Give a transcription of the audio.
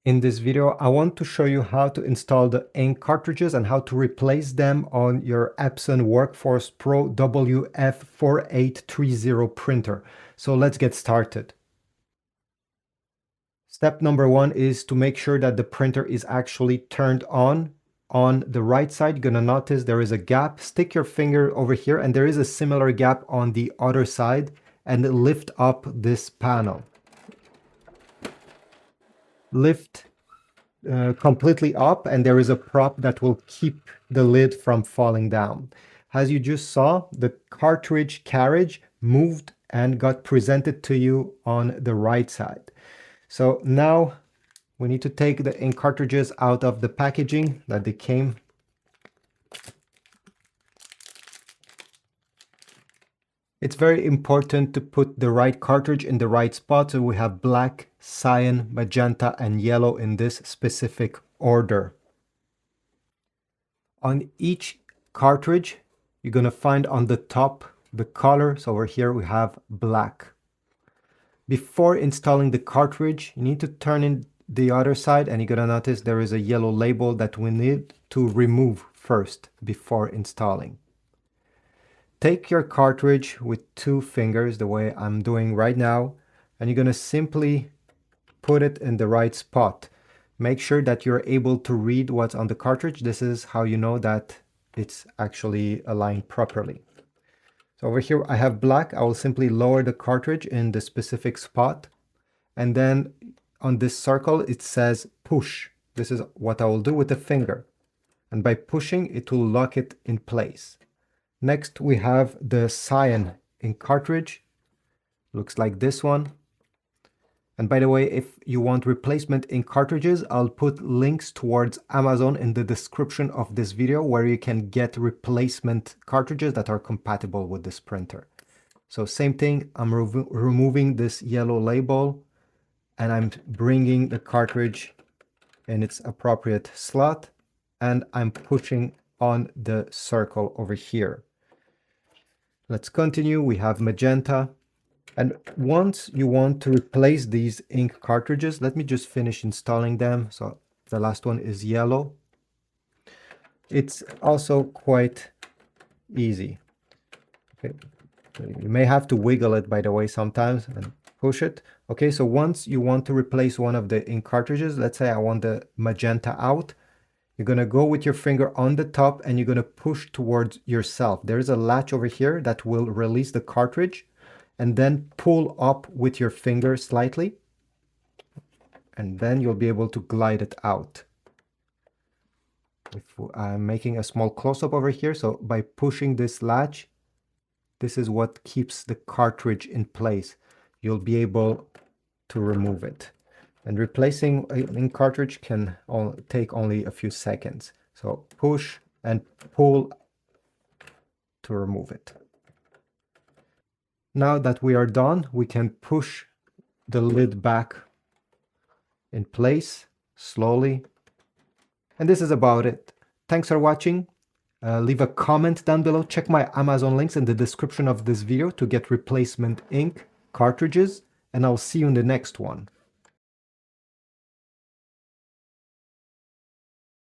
In this video, I want to show you how to install the ink cartridges and how to replace them on your Epson WorkForce Pro WF-4830 printer. So let's get started. Step number one is to make sure that the printer is actually turned on. On the right side, you're gonna notice there is a gap. Stick your finger over here and there is a similar gap on the other side and lift up this panel. Lift completely up and there is a prop that will keep the lid from falling down. As you just saw, the cartridge carriage moved and got presented to you on the right side. So now we need to take the ink cartridges out of the packaging that they came. It's very important to put the right cartridge in the right spot, so we have black, cyan, magenta, and yellow in this specific order. On each cartridge, you're going to find on the top the color. So over here we have black. Before installing the cartridge, you need to turn in the other side and you're going to notice there is a yellow label that we need to remove first before installing. Take your cartridge with 2 fingers, the way I'm doing right now, and you're going to simply put it in the right spot. Make sure that you're able to read what's on the cartridge. This is how you know that it's actually aligned properly. So over here I have black. I will simply lower the cartridge in the specific spot, and then on this circle it says push. This is what I will do with the finger, and by pushing it will lock it in place. Next we have the cyan ink cartridge. Looks like this one. And by the way, if you want replacement ink cartridges, I'll put links towards Amazon in the description of this video where you can get replacement cartridges that are compatible with this printer. So same thing, I'm removing this yellow label and I'm bringing the cartridge in its appropriate slot and I'm pushing on the circle over here. Let's continue. We have magenta. And once you want to replace these ink cartridges, let me just finish installing them. So the last one is yellow. It's also quite easy. Okay. You may have to wiggle it, by the way, sometimes and push it. Okay, so once you want to replace one of the ink cartridges, let's say I want the magenta out, you're going to go with your finger on the top and you're going to push towards yourself. There is a latch over here that will release the cartridge, and then pull up with your finger slightly, and then you'll be able to glide it out. If I'm making a small close-up over here, so by pushing this latch, this is what keeps the cartridge in place. You'll be able to remove it. And replacing an ink cartridge can take only a few seconds. So push and pull to remove it. Now that we are done, we can push the lid back in place slowly. And this is about it. Thanks for watching. Leave a comment down below. Check my Amazon links in the description of this video to get replacement ink cartridges. And I'll see you in the next one.